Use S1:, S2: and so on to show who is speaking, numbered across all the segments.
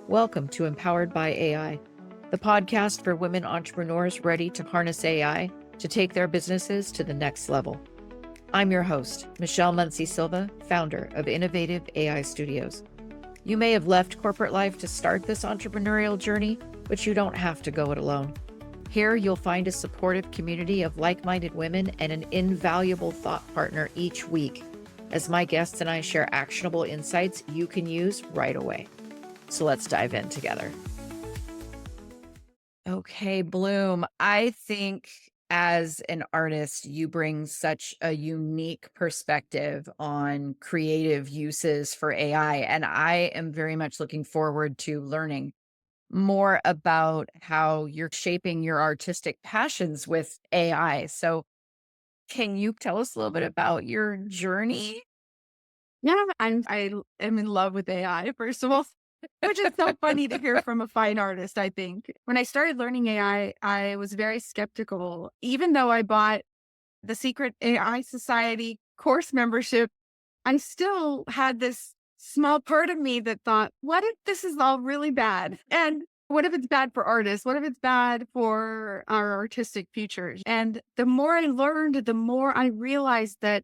S1: Welcome to Empowered by AI, the podcast for women entrepreneurs ready to harness AI to take their businesses to the next level. I'm your host, Michelle Muncie Silva, founder of Innovative AI Studios. You may have left corporate life to start this entrepreneurial journey, but you don't have to go it alone. Here, you'll find a supportive community of like-minded women and an invaluable thought partner each week, as my guests and I share actionable insights you can use right away. So let's dive in together. Okay, Blume, I think as an artist, you bring such a unique perspective on creative uses for AI, and I am very much looking forward to learning more about how you're shaping your artistic passions with AI. So, can you tell us a little bit about your journey?
S2: Yeah, I am in love with AI, first of all, which is so funny to hear from a fine artist, I think. When I started learning I was very skeptical. Even though I bought the Secret AI Society course membership, I still had this small part of me that thought, what if this is all really bad? And what if it's bad for artists? What if it's bad for our artistic futures? And the more I learned, the more I realized that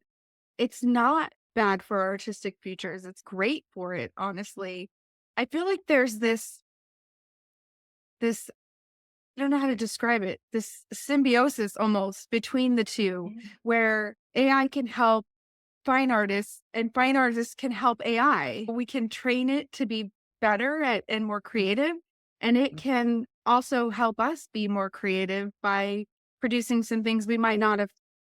S2: it's not bad for our artistic futures. It's great for it, honestly. I feel like there's this I don't know how to describe it, this symbiosis almost between the two,
S1: Yeah.
S2: where AI can help fine artists and fine artists can help AI. We can train it to be better at and more creative, and it can also help us be more creative by producing some things we might not have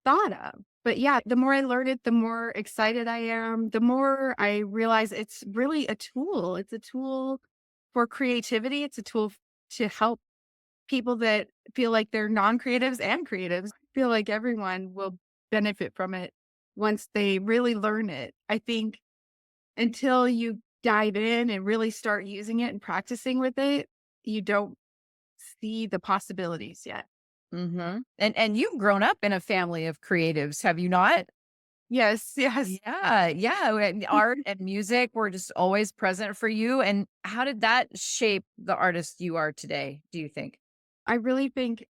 S2: thought of. But yeah, the more I learn it, the more excited I am, the more I realize it's really a tool. It's a tool for creativity. It's a tool to help people that feel like they're non-creatives and creatives. I feel like everyone will benefit from it once they really learn it. I think until you dive in and really start using it and practicing with it, you don't see the possibilities yet.
S1: And you've grown up in a family of creatives, have you not?
S2: Yes, yes.
S1: Yeah. And art and music were just always present for you. And how did that shape the artist you are today, do you think?
S2: I really think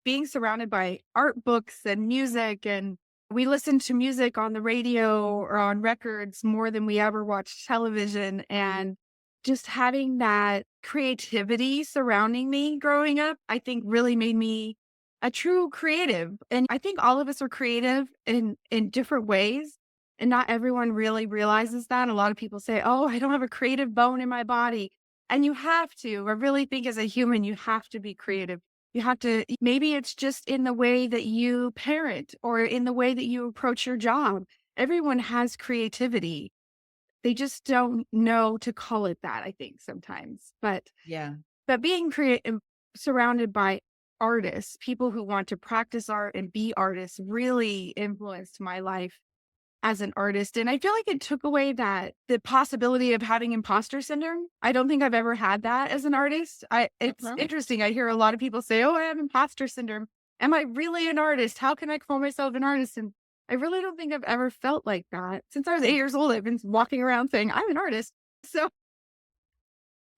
S2: being surrounded by art books and music, and we listen to music on the radio or on records more than we ever watch television. And just having that creativity surrounding me growing up, I think really made me a true creative. And I think all of us are creative in different ways. And not everyone really realizes that. A lot of people say, oh, I don't have a creative bone in my body. And you have to. I really think as a human, you have to be creative. You have to, maybe it's just in the way that you parent or in the way that you approach your job. Everyone has creativity. They just don't know to call it that, I think sometimes.
S1: Yeah.
S2: But being creative, surrounded by artists, people who want to practice art and be artists really influenced my life as an artist. And I feel like it took away the possibility of having imposter syndrome. I don't think I've ever had that as an artist. It's
S1: Uh-huh.
S2: interesting. I hear a lot of people say, "Oh, I have imposter syndrome." Am I really an artist? How can I call myself an artist? And I really don't think I've ever felt like that. Since I was 8 years old, I've been walking around saying, I'm an artist. So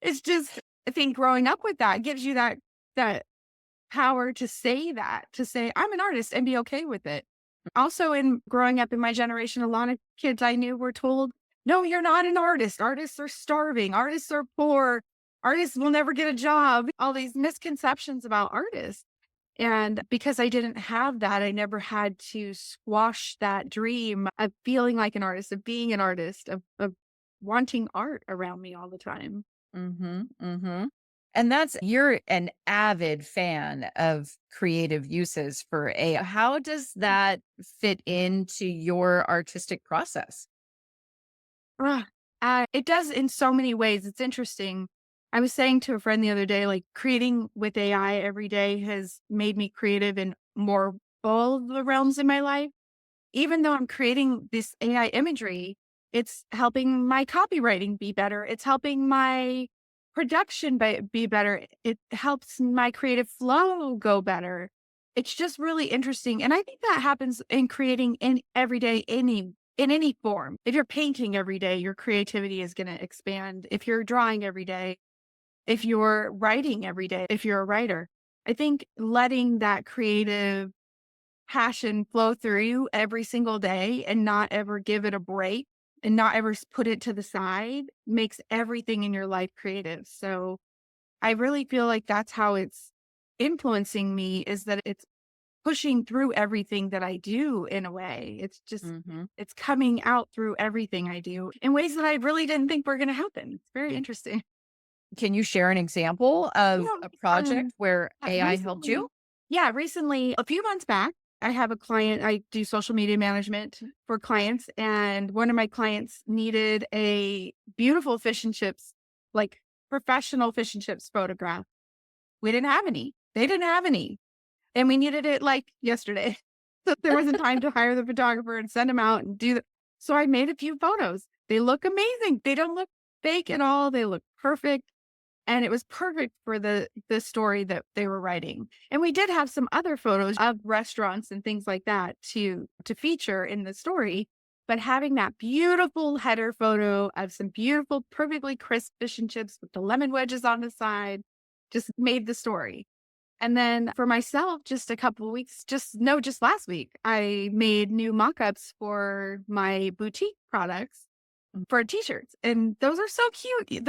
S2: it's just, I think growing up with that gives you that power to say, I'm an artist and be okay with it. Also, in growing up in my generation, a lot of kids I knew were told, no, you're not an artist. Artists are starving. Artists are poor. Artists will never get a job. All these misconceptions about artists. And because I didn't have that, I never had to squash that dream of feeling like an artist, of being an artist, of wanting art around me all the time.
S1: Mm-hmm. And you're an avid fan of creative uses for AI. How does that fit into your artistic process?
S2: Ah, it does in so many ways. It's interesting. I was saying to a friend the other day, like creating with AI every day has made me creative in more all the realms in my life. Even though I'm creating this AI imagery, it's helping my copywriting be better. It's helping my production be better. It helps my creative flow go better. It's just really interesting. And I think that happens in creating in every day, in any form. If you're painting every day, your creativity is going to expand. If you're drawing every day, if you're writing every day, if you're a writer. I think letting that creative passion flow through you every single day and not ever give it a break and not ever put it to the side makes everything in your life creative. So I really feel like that's how it's influencing me, is that it's pushing through everything that I do in a way. It's just,
S1: Hmm.
S2: it's coming out through everything I do in ways that I really didn't think were going to happen. It's very interesting.
S1: Can you share an example of
S2: Yeah.
S1: a project where AI helped you?
S2: Recently, yeah, recently, a few months back, I have a client. I do social media management for clients, and one of my clients needed a beautiful fish and chips, like professional fish and chips photograph. We didn't have any. They didn't have any. And we needed it like yesterday. So there wasn't time to hire the photographer and send them out and do that. So I made a few photos. They look amazing. They don't look fake at all. They look perfect. And it was perfect for the story that they were writing. And we did have some other photos of restaurants and things like that to feature in the story. But having that beautiful header photo of some beautiful, perfectly crisp fish and chips with the lemon wedges on the side just made the story. And then for myself, just a couple of weeks, just last week, I made new mock-ups for my boutique products for t-shirts. And those are so cute.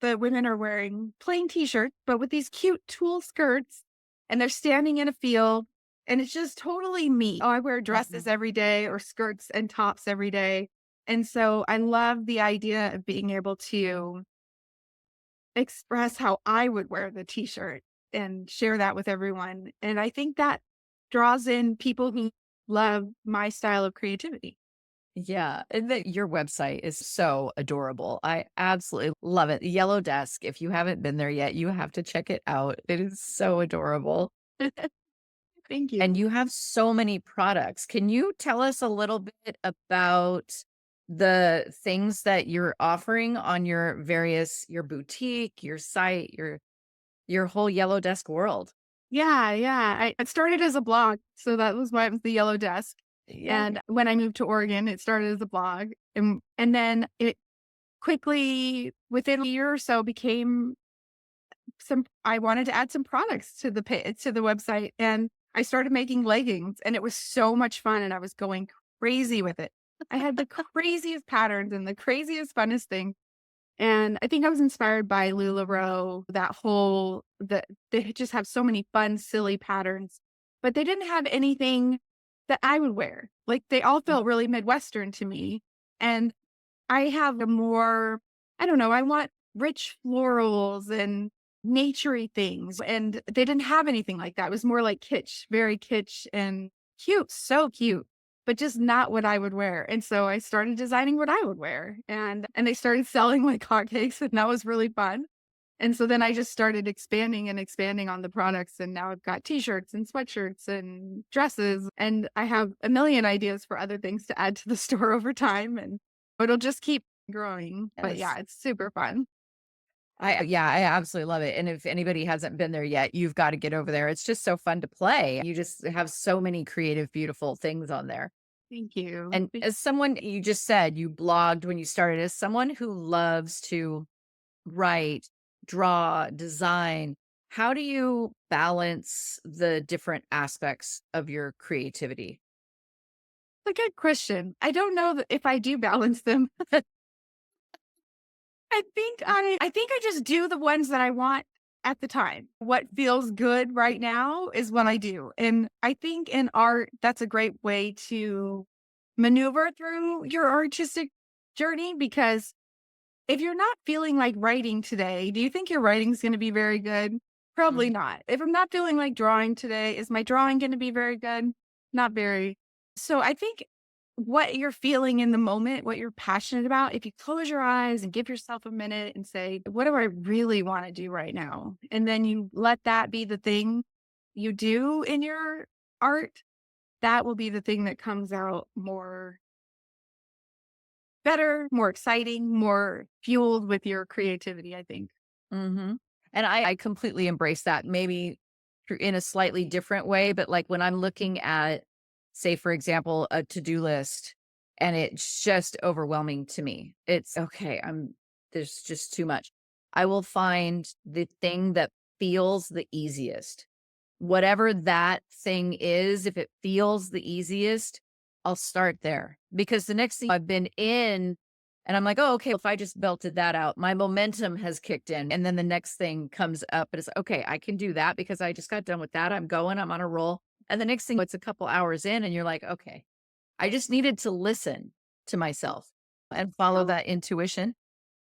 S2: The women are wearing plain t-shirts, but with these cute tulle skirts, and they're standing in a field, and it's just totally me. Oh, I wear dresses
S1: Mhm.
S2: every day or skirts and tops every day. And so I love the idea of being able to express how I would wear the t-shirt and share that with everyone. And I think that draws in people who love my style of creativity.
S1: Yeah, and that your website is so adorable. I absolutely love it. The Yellow Desk, if you haven't been there yet, you have to check it out. It is so adorable.
S2: Thank
S1: And
S2: you.
S1: you have so many products. Can you tell us a little bit about the things that you're offering on your boutique, your site, your whole Yellow Desk world?
S2: Yeah, yeah. It started as a blog. So that was why it was the Yellow Desk.
S1: Yeah.
S2: And when I moved to Oregon, it started as a blog. And then it quickly, within a year or so, became I wanted to add some products to to the website, and I started making leggings, and it was so much fun, and I was going crazy with it. I had the craziest patterns and the craziest, funnest thing. And I think I was inspired by LuLaRoe, that whole that they just have so many fun, silly patterns, but they didn't have anything that I would wear. Like they all felt really Midwestern to me. And I have a more, I don't know, I want rich florals and naturey things. And they didn't have anything like that. It was more like kitsch, very kitsch and cute, so cute, but just not what I would wear. And so I started designing what I would wear. And they started selling like hotcakes, and that was really fun. And so then I just started expanding and expanding on the products. And now I've got t-shirts and sweatshirts and dresses. And I have a million ideas for other things to add to the store over time. And it'll just keep growing. But
S1: Yes.
S2: yeah, it's super fun.
S1: I absolutely love it. And if anybody hasn't been there yet, you've got to get over there. It's just so fun to play. You just have so many creative, beautiful things on there.
S2: Thank you.
S1: And as someone, you just said you blogged when you started, as someone who loves to write, draw, design, how do you balance the different aspects of your creativity?
S2: It's a good question. I don't know if I do balance them. I think I just do the ones that I want at the time. What feels good right now is what I do. And I think in art, that's a great way to maneuver through your artistic journey, because if you're not feeling like writing today, do you think your writing's going to be very good? Probably
S1: Mhm.
S2: not. If I'm not feeling like drawing today, is my drawing going to be very good? Not very. So I think what you're feeling in the moment, what you're passionate about, if you close your eyes and give yourself a minute and say, what do I really want to do right now? And then you let that be the thing you do in your art, that will be the thing that comes out more better, more exciting, more fueled with your creativity, I think.
S1: Mhm. And I completely embrace that, maybe in a slightly different way, but, like, when I'm looking at, say, for example, a to-do list, and it's just overwhelming to me. It's, "Okay, there's just too much." I will find the thing that feels the easiest. Whatever that thing is, if it feels the easiest, I'll start there. Because the next thing I've been in and I'm like, "Oh, okay, if I just belted that out, my momentum has kicked in." And then the next thing comes up and it's, "Okay, I can do that because I just got done with that. I'm going, I'm on a roll." And the next thing, it's a couple hours in and you're like, "Okay, I just needed to listen to myself and follow that intuition."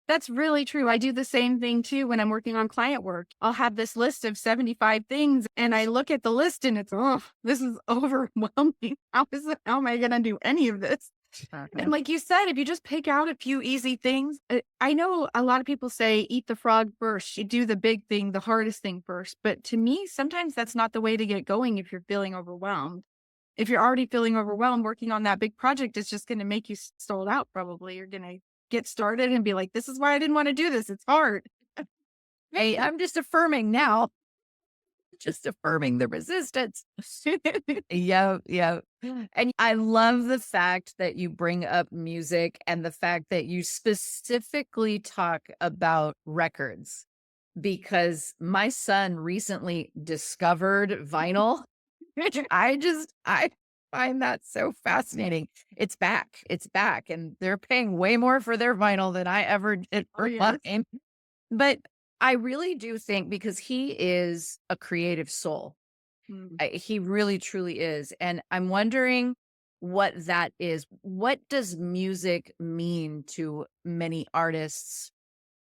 S2: That's really true. I do the same thing too when I'm working on client work. I'll have this list of 75 things and I look at the list and it's, oh, this is overwhelming. How am I going to do any of this?
S1: Uh-huh.
S2: And like you said, if you just pick out a few easy things, I know a lot of people say eat the frog first. You do the big thing, the hardest thing first. But to me, sometimes that's not the way to get going if you're feeling overwhelmed. If you're already feeling overwhelmed, working on that big project is just going to make you sold out probably. You're going to get started and be like, this is why I didn't want to do this. It's hard.
S1: Hey, I'm just affirming now, just affirming the resistance. Yeah, yeah. And I love the fact that you bring up music and the fact that you specifically talk about records because my son recently discovered vinyl. Which I find that so fascinating. It's back. It's back. And they're paying way more for their vinyl than I ever did
S2: Oh,
S1: for
S2: yes.
S1: mine. But I really do think because he is a creative soul.
S2: Mm.
S1: He really truly is. And I'm wondering what that is. What does music mean to many artists?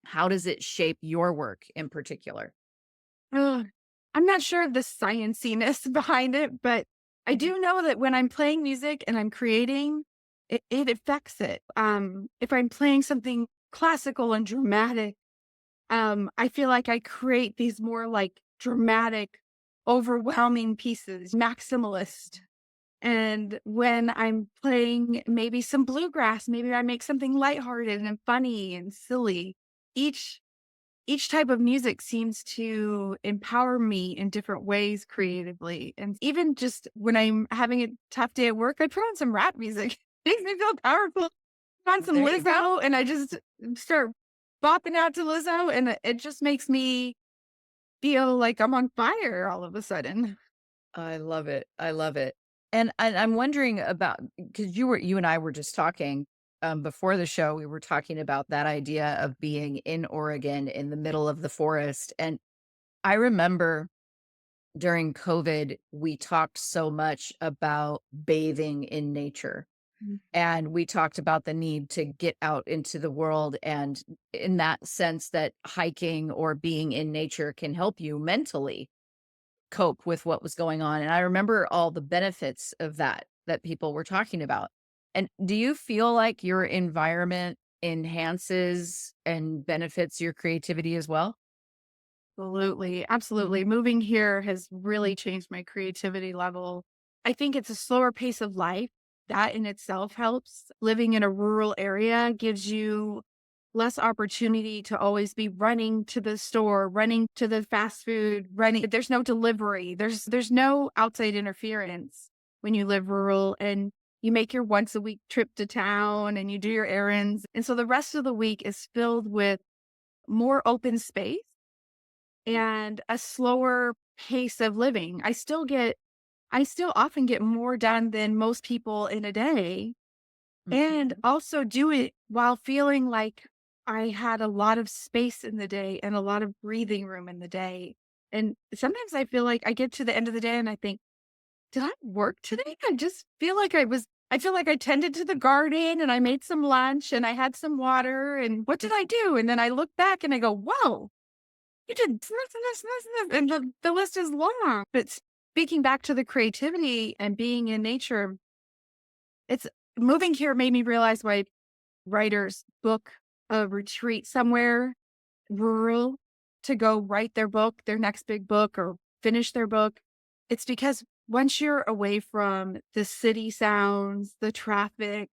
S1: How does it shape your work in particular?
S2: Ugh, I'm not sure of the scienciness behind it, but I
S1: Mhm.
S2: do know that when I'm playing music and I'm creating, it affects it. If I'm playing something classical and dramatic, I feel like I create these more like dramatic, overwhelming pieces, maximalist. And when I'm playing maybe some bluegrass, maybe I make something lighthearted and funny and silly. Each each type of music seems to empower me in different ways creatively. And even just when I'm having a tough day at work, I put on some rap music. Makes me feel powerful. Put on some
S1: There you go.
S2: Lizzo and I just start bopping out to Lizzo and it just makes me feel like I'm on fire all of a sudden.
S1: I love it. I love it. And I'm wondering about because you and I were just talking before the show. We were talking about that idea of being in Oregon in the middle of the forest. And I remember during COVID, we talked so much about bathing in nature.
S2: Mm.
S1: And we talked about the need to get out into the world. And in that sense, that hiking or being in nature can help you mentally cope with what was going on, and I remember all the benefits of that people were talking about. And do you feel like your environment enhances and benefits your creativity as well?
S2: Absolutely. Absolutely. Moving here has really changed my creativity level. I think it's a slower pace of life. That in itself helps. Living in a rural area gives you less opportunity to always be running to the store, running to the fast food, running. There's no delivery. There's no outside interference when you live rural and you make your once a week trip to town and you do your errands. And so the rest of the week is filled with more open space and a slower pace of living. I still often get more done than most people in a day and
S1: Mhm.
S2: also do it while feeling like I had a lot of space in the day and a lot of breathing room in the day. And sometimes I feel like I get to the end of the day and I think, did I work today? I just feel like I feel like I tended to the garden and I made some lunch and I had some water and what did I do? And then I look back and I go, whoa, you did this, and the list is long. But speaking back to the creativity and being in nature, it's moving here made me realize why writers book a retreat somewhere rural to go write their book, their next big book, or finish their book. It's because once you're away from the city sounds, the traffic,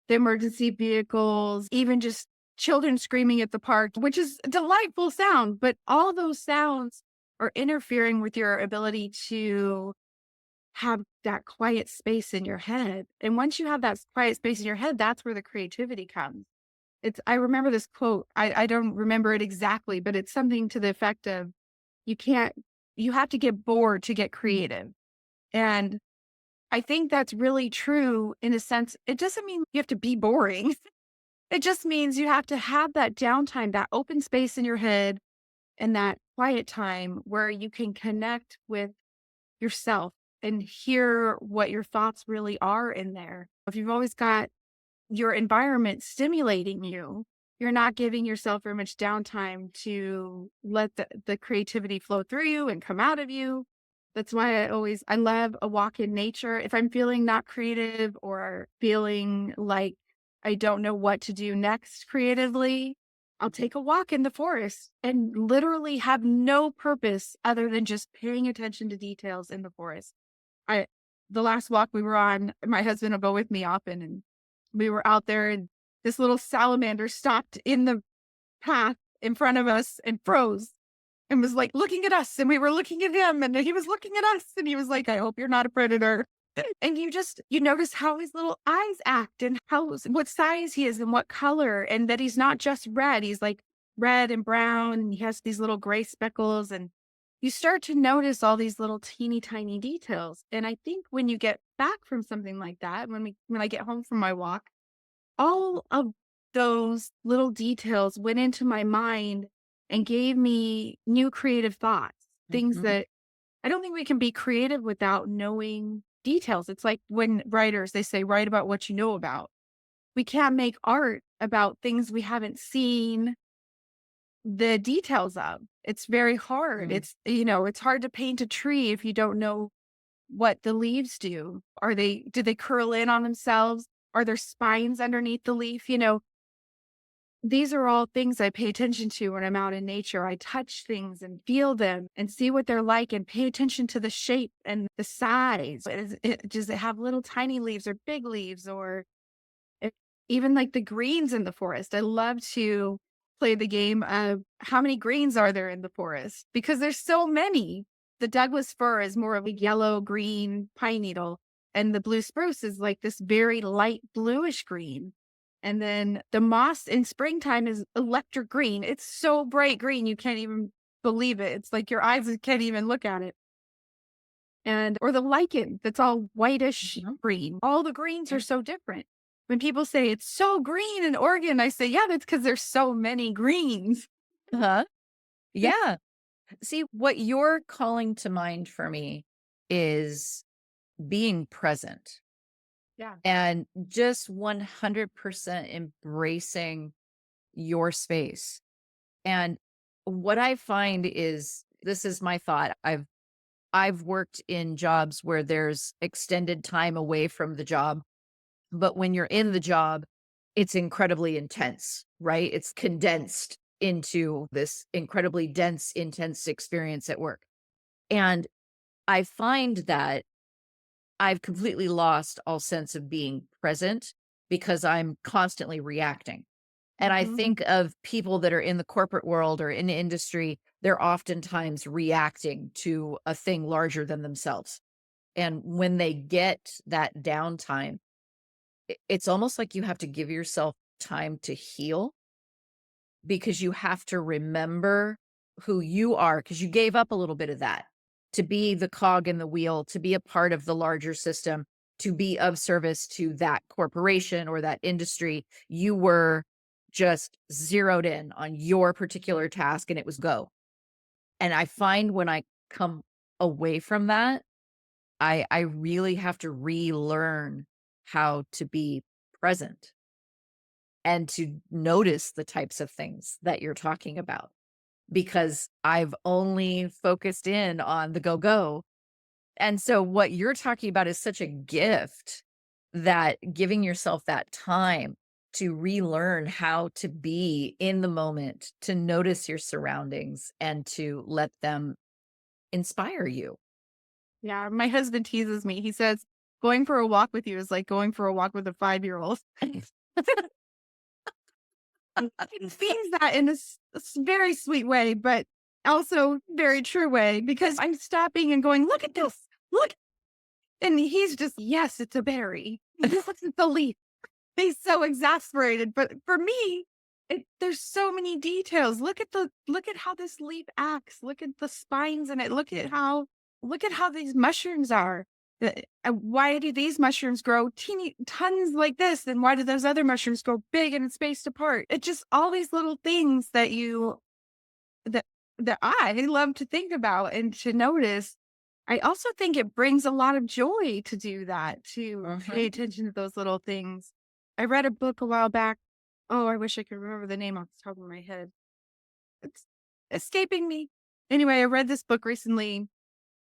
S2: the emergency vehicles, even just children screaming at the park, which is a delightful sound, but all those sounds are interfering with your ability to have that quiet space in your head. And once you have that quiet space in your head, that's where the creativity comes. I remember this quote. I don't remember it exactly, but it's something to the effect of you can't, you have to get bored to get creative. And I think that's really true in a sense. It doesn't mean you have to be boring. It just means you have to have that downtime, that open space in your head and that quiet time where you can connect with yourself and hear what your thoughts really are in there. If you've always got your environment stimulating you, you're not giving yourself very much downtime to let the creativity flow through you and come out of you. That's why I love a walk in nature. If I'm feeling not creative or feeling like I don't know what to do next creatively, I'll take a walk in the forest and literally have no purpose other than just paying attention to details in the forest. I the last walk we were on, my husband will go with me often, and we were out there and this little salamander stopped in the path in front of us and froze and was like looking at us, and we were looking at him, and he was looking at us, and he was like, "I hope you're not a predator." And you notice how his little eyes act and what size he is and what color, and that he's not just red. He's like red and brown, and he has these little gray speckles, and you start to notice all these little teeny tiny details. And I think when you get back from something like that, when I get home from my walk, all of those little details went into my mind and gave me new creative thoughts, things
S1: Mhm.
S2: that I don't think we can be creative without knowing details. It's like when writers, they say, write about what you know about. We can't make art about things we haven't seen the details of. It's very hard.
S1: Mm.
S2: It's hard to paint a tree if you don't know what the leaves do. Do they curl in on themselves? Are there spines underneath the leaf? These are all things I pay attention to when I'm out in nature. I touch things and feel them and see what they're like and pay attention to the shape and the size. Does it have little tiny leaves or big leaves or if, even like the greens in the forest? I love to play the game of how many greens are there in the forest because there's so many. The Douglas fir is more of a yellow green pine needle, and the blue spruce is like this very light bluish green. And then the moss in springtime is electric green. It's so bright green, you can't even believe it. It's like your eyes can't even look at it. Or the lichen that's all whitish
S1: Mhm.
S2: green. All the greens are
S1: Yeah.
S2: so different. When people say it's so green in Oregon, I say, yeah, that's because there's so many greens.
S1: Uh-huh. Yeah. See, what you're calling to mind for me is being present
S2: Yeah.
S1: and just 100% embracing your space. And what I find is this is my thought. I've worked in jobs where there's extended time away from the job, but when you're in the job, it's incredibly intense, right? It's condensed into this incredibly dense, intense experience at work. And I find that I've completely lost all sense of being present because I'm constantly reacting. And I
S2: Mhm.
S1: think of people that are in the corporate world or in industry, they're oftentimes reacting to a thing larger than themselves. And when they get that downtime, it's almost like you have to give yourself time to heal because you have to remember who you are because you gave up a little bit of that to be the cog in the wheel, to be a part of the larger system, to be of service to that corporation or that industry. You were just zeroed in on your particular task and it was go. And I find when I come away from that, I really have to relearn how to be present and to notice the types of things that you're talking about because I've only focused in on the go. And so what you're talking about is such a gift that giving yourself that time to relearn how to be in the moment, to notice your surroundings and to let them inspire you.
S2: Yeah. My husband teases me. He says, going for a walk with you is like going for a walk with a 5-year-old. He means that in a very sweet way, but also very true way because I'm stopping and going, look at this. Look. And he's just, yes, it's a berry. Look at the leaf. be so exasperated. But for me, there's so many details. Look at how this leaf acts. Look at the spines in it. Look at how these mushrooms are. Why do these mushrooms grow teeny tons like this? And why do those other mushrooms grow big and spaced apart? It's just all these little things that that I love to think about and to notice. I also think it brings a lot of joy to do that, to pay attention to those little things. I read a book a while back. Oh, I wish I could remember the name off the top of my head. It's escaping me. Anyway, I read this book recently,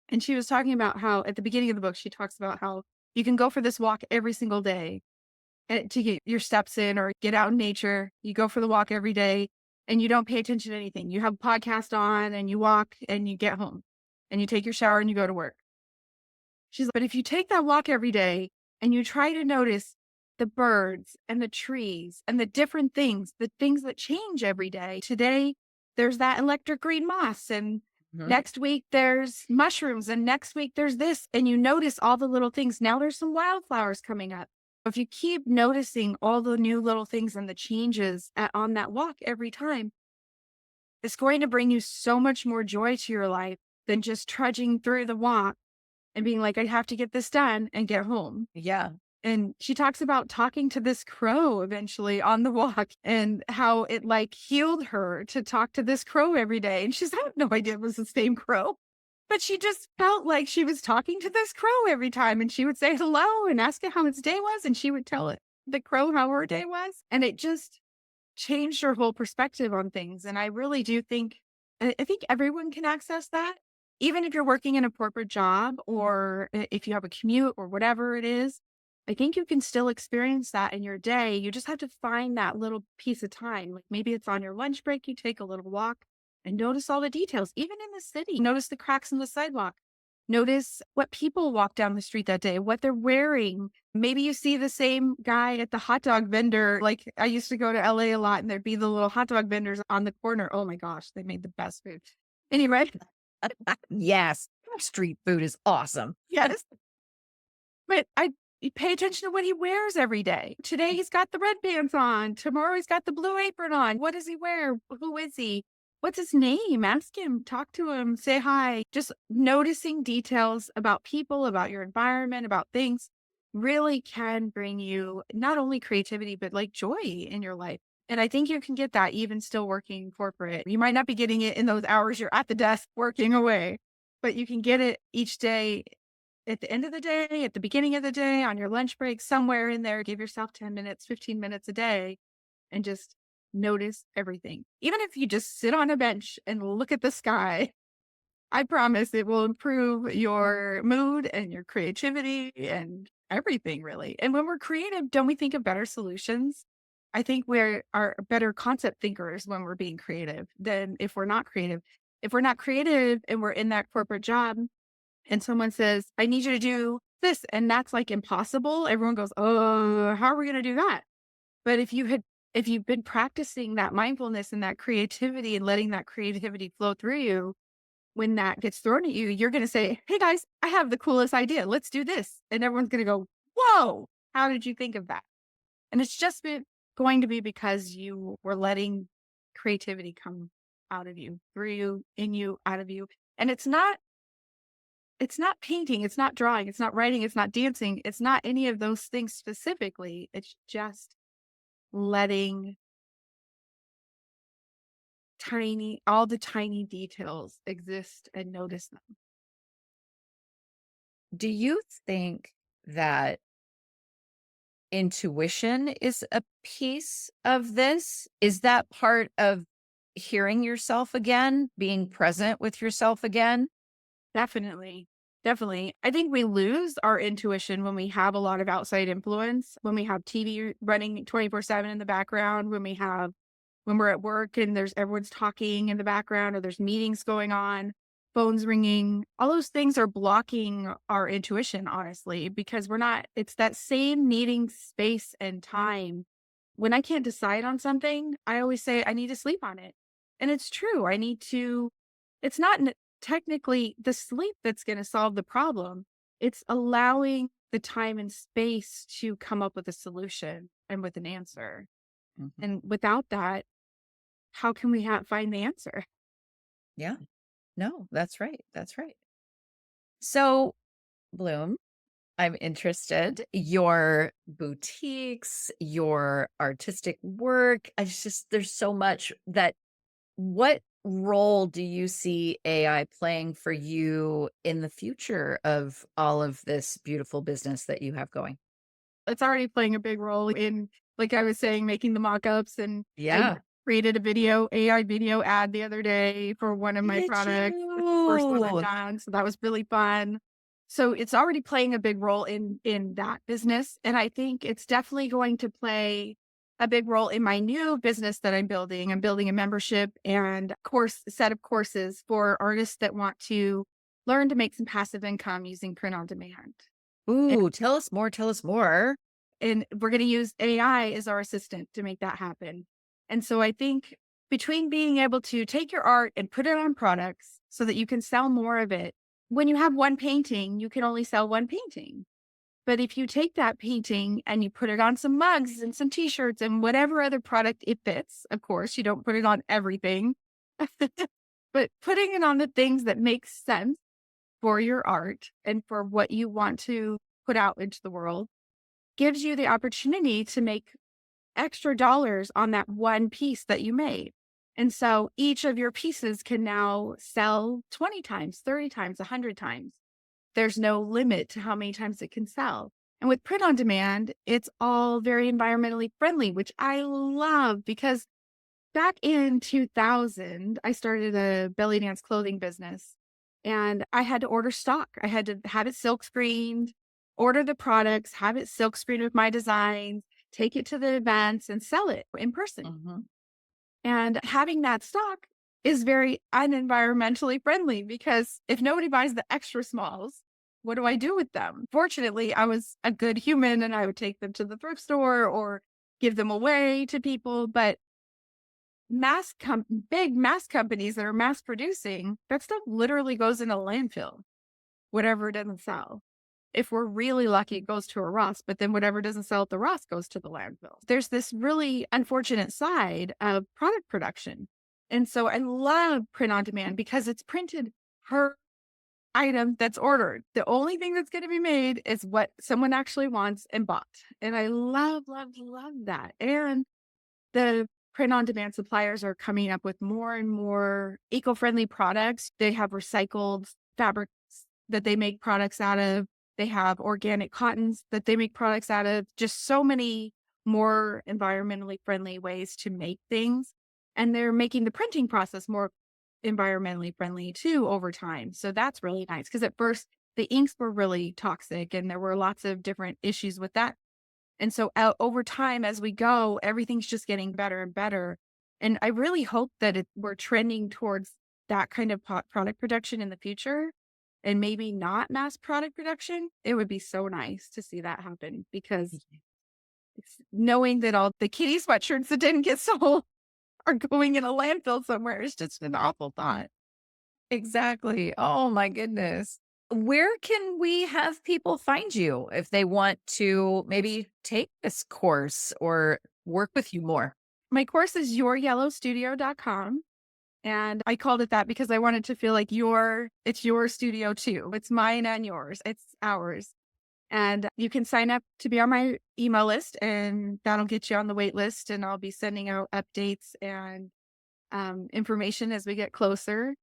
S2: and she was talking about how at the beginning of the book, she talks about how you can go for this walk every single day to get your steps in or get out in nature. You go for the walk every day and you don't pay attention to anything. You have a podcast on and you walk and you get home and you take your shower and you go to work. She's like, but if you take that walk every day and you try to notice the birds and the trees and the different things, the things that change every day. Today, there's that electric green moss, and next week there's mushrooms, and next week there's this, and you notice all the little things. Now there's some wildflowers coming up. If you keep noticing all the new little things and the changes on that walk every time, it's going to bring you so much more joy to your life than just trudging through the walk and being like, I have to get this done and get home.
S1: Yeah.
S2: And she talks about talking to this crow eventually on the walk and how it like healed her to talk to this crow every day. And she's, I have no idea it was the same crow, but she just felt like she was talking to this crow every time. And she would say hello and ask it how its day was. And she would tell it, the crow, how her day was. And it just changed her whole perspective on things. And I really do think, I think everyone can access that. Even if you're working in a corporate job or if you have a commute or whatever it is, I think you can still experience that in your day. You just have to find that little piece of time. Like maybe it's on your lunch break, you take a little walk and notice all the details. Even in the city, notice the cracks in the sidewalk. Notice what people walk down the street that day, what they're wearing. Maybe you see the same guy at the hot dog vendor. Like I used to go to LA a lot and there'd be the little hot dog vendors on the corner. Oh my gosh, they made the best food. Anyway.
S1: Yes. Street food is awesome.
S2: Yes. But you pay attention to what he wears every day. Today he's got the red pants on. Tomorrow he's got the blue apron on. What does he wear? Who is he? What's his name? Ask him, talk to him, say hi. Just noticing details about people, about your environment, about things really can bring you not only creativity, but like joy in your life. And I think you can get that even still working corporate. You might not be getting it in those hours you're at the desk working away, but you can get it each day. At the end of the day, at the beginning of the day, on your lunch break, somewhere in there, give yourself 10 minutes, 15 minutes a day and just notice everything. Even if you just sit on a bench and look at the sky, I promise it will improve your mood and your creativity and everything really. And when we're creative, don't we think of better solutions? I think we are better concept thinkers when we're being creative than if we're not creative. If we're not creative and we're in that corporate job, and someone says, I need you to do this, and that's like impossible, everyone goes, oh, how are we going to do that? But if you've been practicing that mindfulness and that creativity and letting that creativity flow through you, when that gets thrown at you, you're going to say, hey guys, I have the coolest idea. Let's do this. And everyone's going to go, whoa, how did you think of that? And it's just going to be because you were letting creativity come out of you, through you, in you, out of you. And it's not painting, it's not drawing, it's not writing, it's not dancing, it's not any of those things specifically. It's just letting all the tiny details exist and notice them.
S1: Do you think that intuition is a piece of this? Is that part of hearing yourself again, being present with yourself again?
S2: Definitely. Definitely. I think we lose our intuition when we have a lot of outside influence, when we have TV running 24/7 in the background, when we're at work and everyone's talking in the background or there's meetings going on, phones ringing. All those things are blocking our intuition, honestly, because it's that same needing space and time. When I can't decide on something, I always say I need to sleep on it. And it's true. It's not technically the sleep that's going to solve the problem. It's allowing the time and space to come up with a solution. and with an answer.
S1: Mhm.
S2: And without that, how can we find the answer?
S1: Yeah. No, that's right. That's right. So, Bloom, I'm interested. Your boutiques, your artistic work. There's so much that what role do you see AI playing for you in the future of all of this beautiful business that you have going?
S2: It's already playing a big role in, like I was saying, making the mock-ups, and I
S1: Yeah.
S2: created a AI video ad the other day for one of my
S1: Did
S2: products. It's the first one I've
S1: you?
S2: done, so that was really fun. So it's already playing a big role in that business, and I think it's definitely going to play a big role in my new business that I'm building. I'm building a membership and set of courses for artists that want to learn to make some passive income using print on demand.
S1: Ooh, tell us more. Tell us more.
S2: And we're going to use AI as our assistant to make that happen. And so I think between being able to take your art and put it on products so that you can sell more of it, when you have one painting, you can only sell one painting. But if you take that painting and you put it on some mugs and some t-shirts and whatever other product it fits, of course, you don't put it on everything, but putting it on the things that make sense for your art and for what you want to put out into the world gives you the opportunity to make extra dollars on that one piece that you made. And so each of your pieces can now sell 20 times, 30 times, 100 times. There's no limit to how many times it can sell. And with print on demand, it's all very environmentally friendly, which I love because back in 2000, I started a belly dance clothing business and I had to order stock. I had to have it silk screened, order the products, have it silk screened with my designs, take it to the events and sell it in person.
S1: Mhm.
S2: And having that stock is very unenvironmentally friendly because if nobody buys the extra smalls, what do I do with them? Fortunately, I was a good human and I would take them to the thrift store or give them away to people. But big mass companies that are mass producing, that stuff literally goes in a landfill, whatever it doesn't sell. If we're really lucky, it goes to a Ross, but then whatever doesn't sell at the Ross goes to the landfill. There's this really unfortunate side of product production. And so I love print on demand because it's printed per item that's ordered. The only thing that's going to be made is what someone actually wants and bought. And I love, love, love that. And the print on demand suppliers are coming up with more and more eco-friendly products. They have recycled fabrics that they make products out of. They have organic cottons that they make products out of. Just so many more environmentally friendly ways to make things. And they're making the printing process more environmentally friendly too over time. So that's really nice because at first the inks were really toxic and there were lots of different issues with that, and so over time, as we go, everything's just getting better and better. And I really hope that we're trending towards that kind of product production in the future and maybe not mass product production. It would be so nice to see that happen because knowing that all the kitty sweatshirts that didn't get sold are going in a landfill somewhere is just an awful thought.
S1: Exactly. Oh my goodness. Where can we have people find you if they want to maybe take this course or work with you more?
S2: My course is youryellowstudio.com. And I called it that because I wanted to feel like it's your studio too. It's mine and yours. It's ours. And you can sign up to be on my email list and that'll get you on the wait list. And I'll be sending out updates and information as we get closer.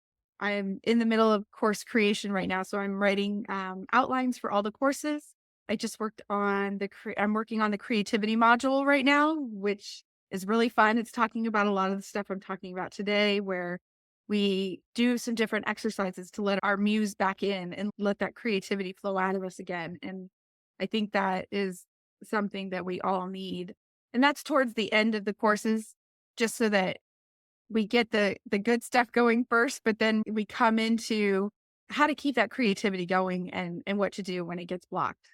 S2: I'm in the middle of course creation right now. So I'm writing outlines for all the courses. I just worked on I'm working on the creativity module right now, which is really fun. It's talking about a lot of the stuff I'm talking about today, where we do some different exercises to let our muse back in and let that creativity flow out of us again. And I think that is something that we all need. And that's towards the end of the courses, just so that we get the good stuff going first, but then we come into how to keep that creativity going and what to do when it gets blocked.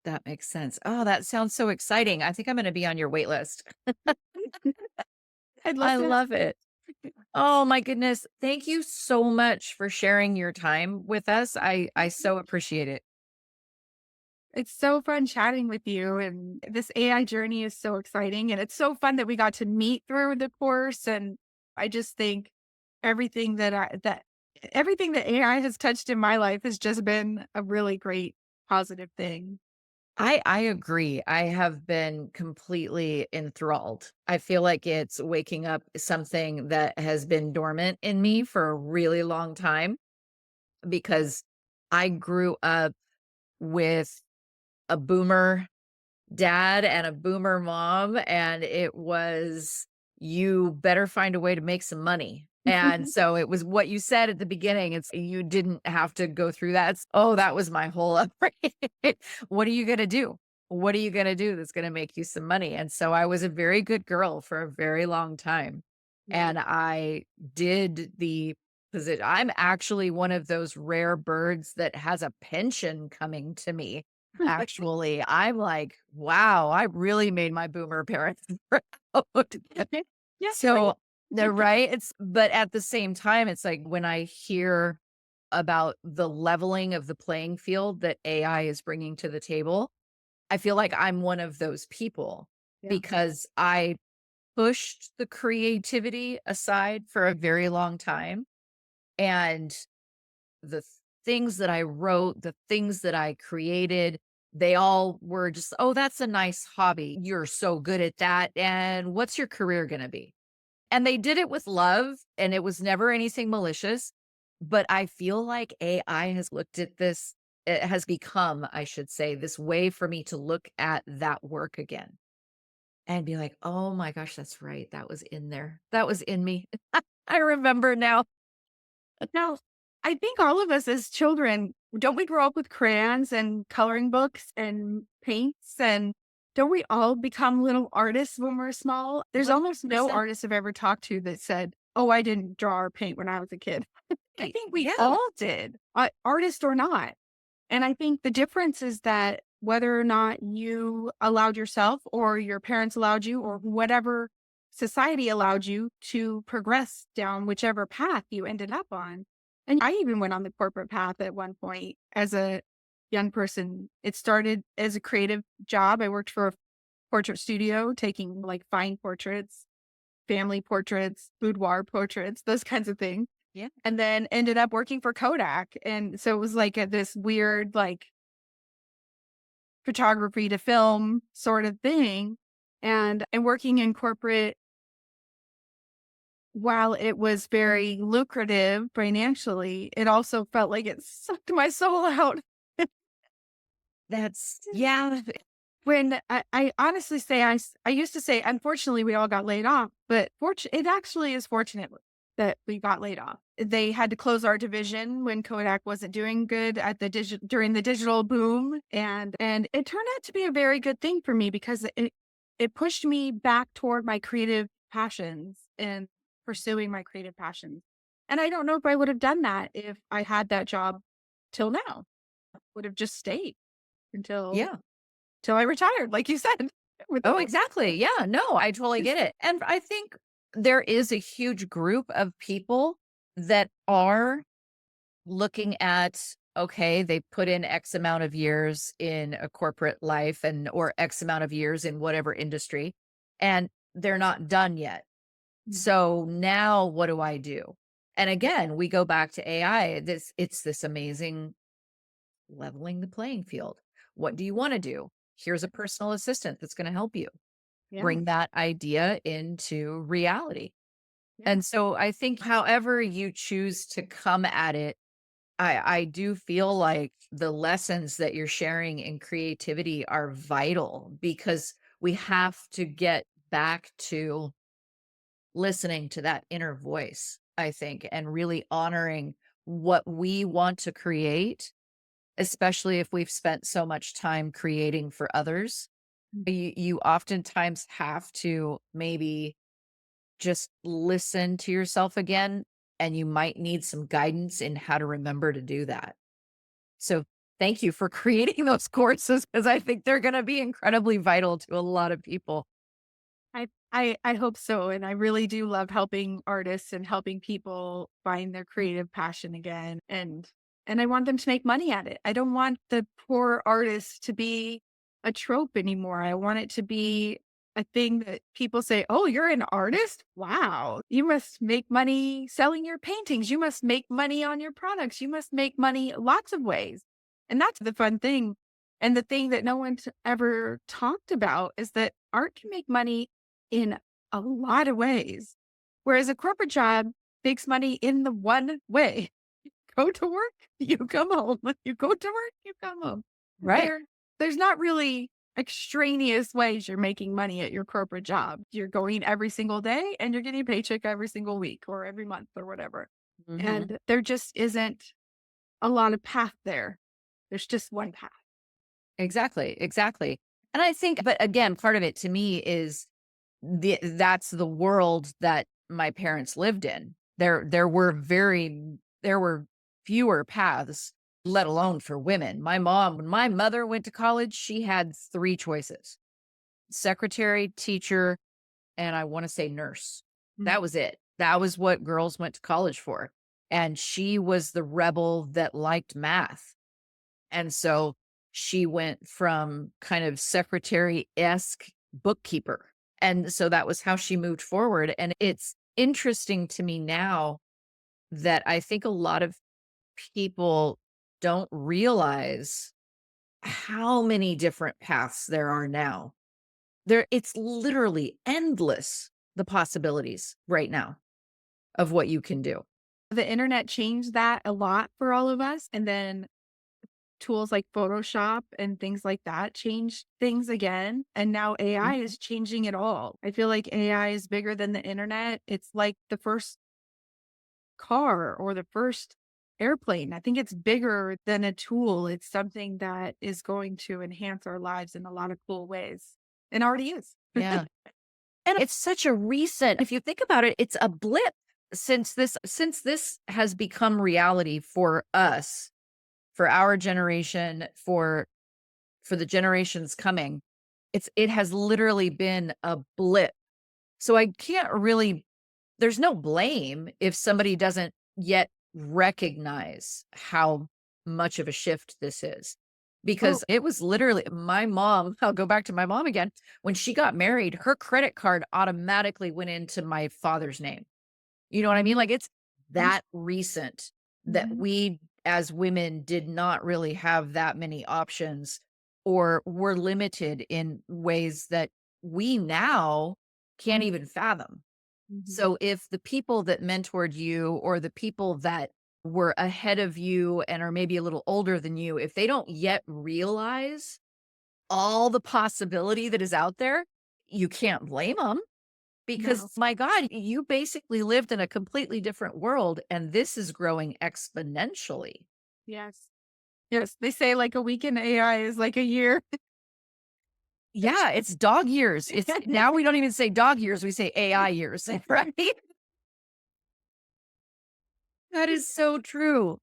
S1: That makes sense. Oh, that sounds so exciting. I think I'm going to be on your wait list.
S2: I'd love
S1: I
S2: to.
S1: love it. Oh my goodness. Thank you so much for sharing your time with us. I so appreciate it.
S2: It's so fun chatting with you. And this AI journey is so exciting. And it's so fun that we got to meet through the course. And I just think everything everything that AI has touched in my life has just been a really great positive thing.
S1: I agree. I have been completely enthralled. I feel like it's waking up something that has been dormant in me for a really long time because I grew up with a boomer dad and a boomer mom, and it was, "You better find a way to make some money." And so it was what you said at the beginning, it's you didn't have to go through that. Oh, that was my whole upbringing. What are you gonna do? What are you gonna do that's gonna make you some money? And so I was a very good girl for a very long time,
S2: Right.
S1: and I did the posi I'm actually one of those rare birds that has a pension coming to me. Actually, I'm like, "Wow, I really made my boomer parents proud."
S2: Yeah, right.
S1: So they're right? But at the same time, it's like when I hear about the leveling of the playing field that AI is bringing to the table, I feel like I'm one of those people
S2: Yeah.
S1: because I pushed the creativity aside for a very long time, and the things that I wrote, the things that I created, they all were just, "Oh, that's a nice hobby. You're so good at that. And what's your career going to be?" And they did it with love, and it was never anything malicious. But I feel like AI has looked at this, it has become, I should say, this way for me to look at that work again and be like, "Oh my gosh, that's right. That was in there. That was in me." I remember now.
S2: Now, I think all of us as children, don't we grow up with crayons and coloring books and paints? And don't we all become little artists when we're small? There's almost no
S1: 100%.
S2: artist I've ever talked to that said, "Oh, I didn't draw or paint when I was a kid." I think we
S1: Yeah.
S2: all did, artist or not. And I think the difference is that whether or not you allowed yourself or your parents allowed you or whatever society allowed you to progress down whichever path you ended up on. And I even went on the corporate path at one point as a young person. It started as a creative job. I worked for a portrait studio, taking like fine portraits, family portraits, boudoir portraits, those kinds of things,
S1: Yeah.
S2: and then ended up working for Kodak. And so it was like this weird, like photography to film sort of thing. And working in corporate, while it was very lucrative financially, it also felt like it sucked my soul out.
S1: That's yeah.
S2: When I honestly say, I used to say, unfortunately, we all got laid off, but it actually is fortunate that we got laid off. They had to close our division when Kodak wasn't doing good at during the digital boom, and it turned out to be a very good thing for me because it pushed me back toward my creative passions and pursuing my creative passions. And I don't know if I would have done that if I had that job till now. Would have just stayed until
S1: Yeah.
S2: I retired, like you said, with
S1: Oh,
S2: all
S1: exactly. Yeah, no, I totally get it. And I think there is a huge group of people that are looking at, okay, they put in X amount of years in a corporate life and or X amount of years in whatever industry, and they're not done yet.
S2: Mm,
S1: So now what do I do? And again, we go back to AI. It's this amazing leveling the playing field. What do you want to do? Here's a personal assistant that's going to help you
S2: yeah,
S1: bring that idea into reality.
S2: yeah,
S1: And so I think however you choose to come at it, I do feel like the lessons that you're sharing in creativity are vital because we have to get back to listening to that inner voice, I think, and really honoring what we want to create, especially if we've spent so much time creating for others.
S2: mm,
S1: You oftentimes have to maybe just listen to yourself again, and you might need some guidance in how to remember to do that. So, thank you for creating those courses because I think they're gonna be incredibly vital to a lot of people.
S2: I hope so, and I really do love helping artists and helping people find their creative passion again, and and I want them to make money at it. I don't want the poor artist to be a trope anymore. I want it to be a thing that people say, "Oh, you're an artist? Wow. You must make money selling your paintings. You must make money on your products. You must make money lots of ways." And that's the fun thing. And the thing that no one's ever talked about is that art can make money in a lot of ways. Whereas a corporate job makes money in the one way. Go to work, you come home. You go to work, you come home.
S1: Right.
S2: There's not really extraneous ways you're making money at your corporate job. You're going every single day and you're getting a paycheck every single week or every month or whatever.
S1: Mhm.
S2: And there just isn't a lot of path there. There's just one path.
S1: Exactly, exactly. And I think, but again, part of it to me is that's the world that my parents lived in. There were fewer paths, let alone for women. When my mother went to college, she had 3 choices: secretary, teacher, and I want to say nurse.
S2: Mm.
S1: That was it. That was what girls went to college for. And she was the rebel that liked math. And so she went from kind of secretary-esque bookkeeper. And so that was how she moved forward. And it's interesting to me now that I think a lot of people don't realize how many different paths there are now. It's literally endless, the possibilities right now of what you can do.
S2: The internet changed that a lot for all of us. And then tools like Photoshop and things like that changed things again. And now AI
S1: Mhm.
S2: is changing it all. I feel like AI is bigger than the internet. It's like the first car or the first airplane. I think it's bigger than a tool. It's something that is going to enhance our lives in a lot of cool ways and already is.
S1: Yeah. And it's such a recent, if you think about it, it's a blip since this has become reality for us, for our generation, for the generations coming. It has literally been a blip. So I can't really there's no blame if somebody doesn't yet recognize how much of a shift this is.
S2: Oh,
S1: Because it was literally my mom, I'll go back to my mom again. When she got married, her credit card automatically went into my father's name. You know what I mean? Like, it's that recent that
S2: mhm.
S1: we as women did not really have that many options or were limited in ways that we now can't even fathom.
S2: Mhm.
S1: So if the people that mentored you or the people that were ahead of you and are maybe a little older than you, if they don't yet realize all the possibility that is out there, you can't blame them because
S2: No.
S1: my God, you basically lived in a completely different world and this is growing exponentially.
S2: Yes. Yes. They say like a week in AI is like a year.
S1: Yeah, it's dog years. It's now we don't even say dog years, we say AI years, right? That is so true.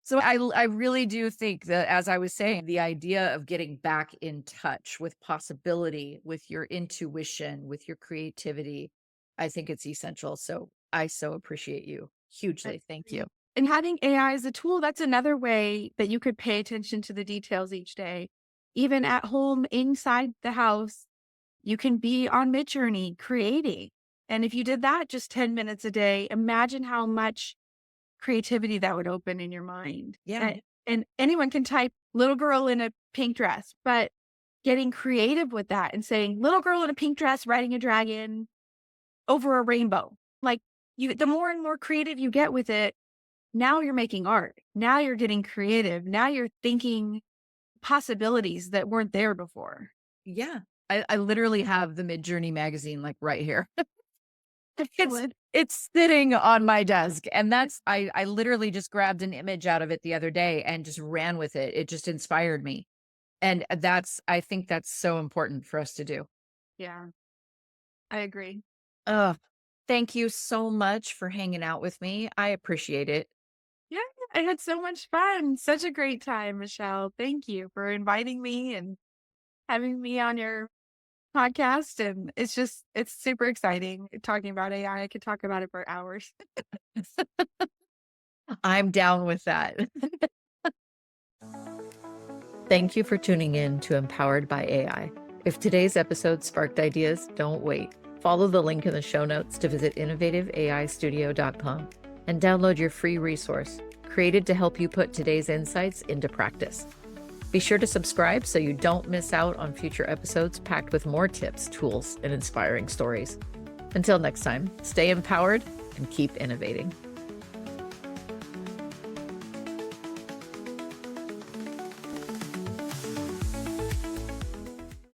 S1: So I really do think that, as I was saying, the idea of getting back in touch with possibility, with your intuition, with your creativity, I think it's essential. So I so appreciate you
S2: I
S1: hugely. Thank you.
S2: agree. And having AI as a tool, that's another way that you could pay attention to the details each day. Even at home, inside the house, you can be on Midjourney creating. And if you did that just 10 minutes a day, imagine how much creativity that would open in your mind.
S1: Yeah.
S2: And anyone can type little girl in a pink dress, but getting creative with that and saying little girl in a pink dress riding a dragon over a rainbow. Like the more and more creative you get with it, now you're making art. Now you're getting creative. Now you're thinking possibilities that weren't there before.
S1: Yeah. I literally have the Midjourney magazine like right here. It's
S2: Excellent.
S1: it's sitting on my desk, and I literally just grabbed an image out of it the other day and just ran with it. It just inspired me. And I think that's so important for us to do.
S2: Yeah, I agree.
S1: Ugh, thank you so much for hanging out with me. I appreciate it.
S2: Yeah, I had so much fun. Such a great time, Michelle. Thank you for inviting me and having me on your podcast. And it's super exciting talking about AI. I could talk about it for hours.
S1: I'm down with that. Thank you for tuning in to Empowered by AI. If today's episode sparked ideas, don't wait. Follow the link in the show notes to visit innovativeaistudio.com and download your free resource created to help you put today's insights into practice. Be sure to subscribe so you don't miss out on future episodes packed with more tips, tools, and inspiring stories. Until next time, stay empowered and keep innovating.